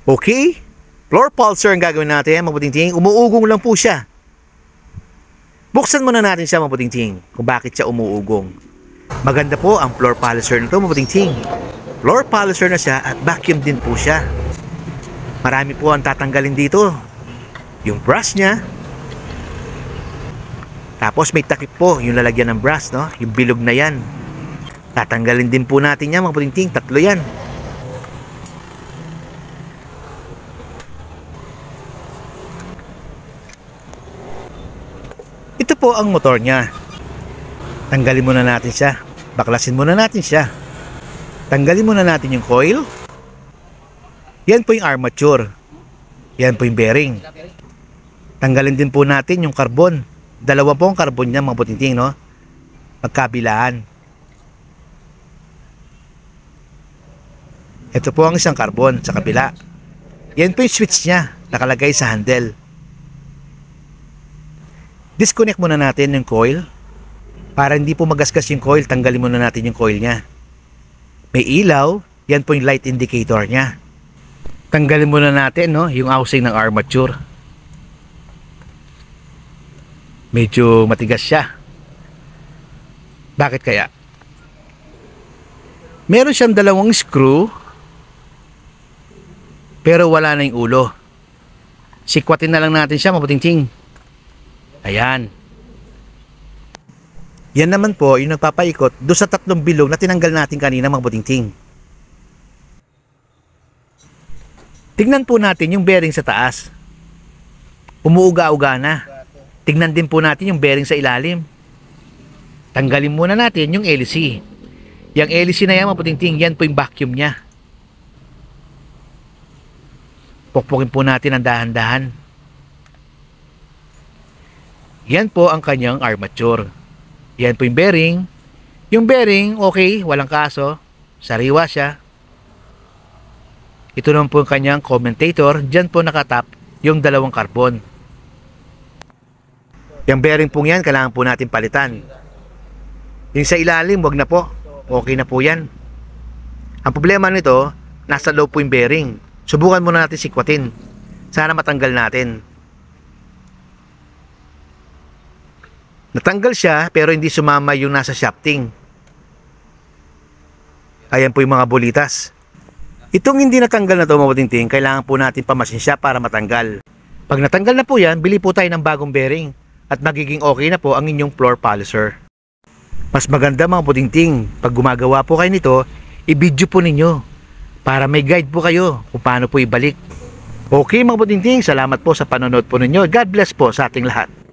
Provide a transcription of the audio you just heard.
Okay, floor pulser ang gagawin natin, mga puting-ting. Umuugong lang po siya. Buksan muna natin siya, mga puting-ting, kung bakit siya umuugong. Maganda po ang floor polisher na ito, mga puting-ting. Floor polisher na siya at vacuum din po siya. Marami po ang tatanggalin dito. Yung brush niya. Tapos may takip po yung lalagyan ng brush, no? Yung bilog na yan. Tatanggalin din po natin yan, mga puting-ting. Tatlo yan. Ito po ang motor niya. Tanggalin muna natin siya. Baklasin muna natin siya. Tanggalin muna natin yung coil. Yan po yung armature. Yan po yung bearing. Tanggalin din po natin yung carbon. Dalawa po ang carbon niya, mga puting-ting, no? Magkabilaan. Ito po ang isang carbon sa kabila. Yan po yung switch niya. Nakalagay sa handle. Disconnect muna natin yung coil. Para hindi po magasgas yung coil, tanggalin muna natin yung coil niya. May ilaw, yan po yung light indicator niya. Tanggalin muna natin, no, yung housing ng armature. Medyo matigas siya. Bakit kaya? Meron siyang dalawang screw, pero wala na yung ulo. Sikwatin na lang natin siya, mga puting-ting. Ayan. Yan naman po yung nagpapaikot doon sa tatlong bilog na tinanggal natin kanina, mga puting-ting. Tignan po natin yung bearing sa taas. Umuuga-uga na. Tignan din po natin yung bearing sa ilalim. Tanggalin muna natin yung LC. Yung LC na yan, mga puting-ting, yan po yung vacuum niya. Pukpukin po natin ang dahan-dahan. Yan po ang kanyang armature. Yan po yung bearing. Yung bearing, okay, walang kaso. Sariwa siya. Ito naman po yung kanyang commutator. Diyan po nakatap yung dalawang carbon. Yung bearing po yan, kailangan po natin palitan. Yung sa ilalim, wag na po. Okay na po yan. Ang problema nito, nasa low po yung bearing. Subukan muna natin sikwatin. Sana matanggal natin. Natanggal siya, pero hindi sumama yung nasa shafting. Ayan po yung mga bulitas. Itong hindi natanggal na ito, mga puting-ting, kailangan po natin pamasin siya para matanggal. Pag natanggal na po yan, bili po tayo ng bagong bearing. At magiging okay na po ang inyong floor polisher. Mas maganda, mga puting-ting, pag gumagawa po kayo nito, i-video po ninyo. Para may guide po kayo kung paano po ibalik. Okay, mga puting-ting, salamat po sa panonood po ninyo. God bless po sa ating lahat.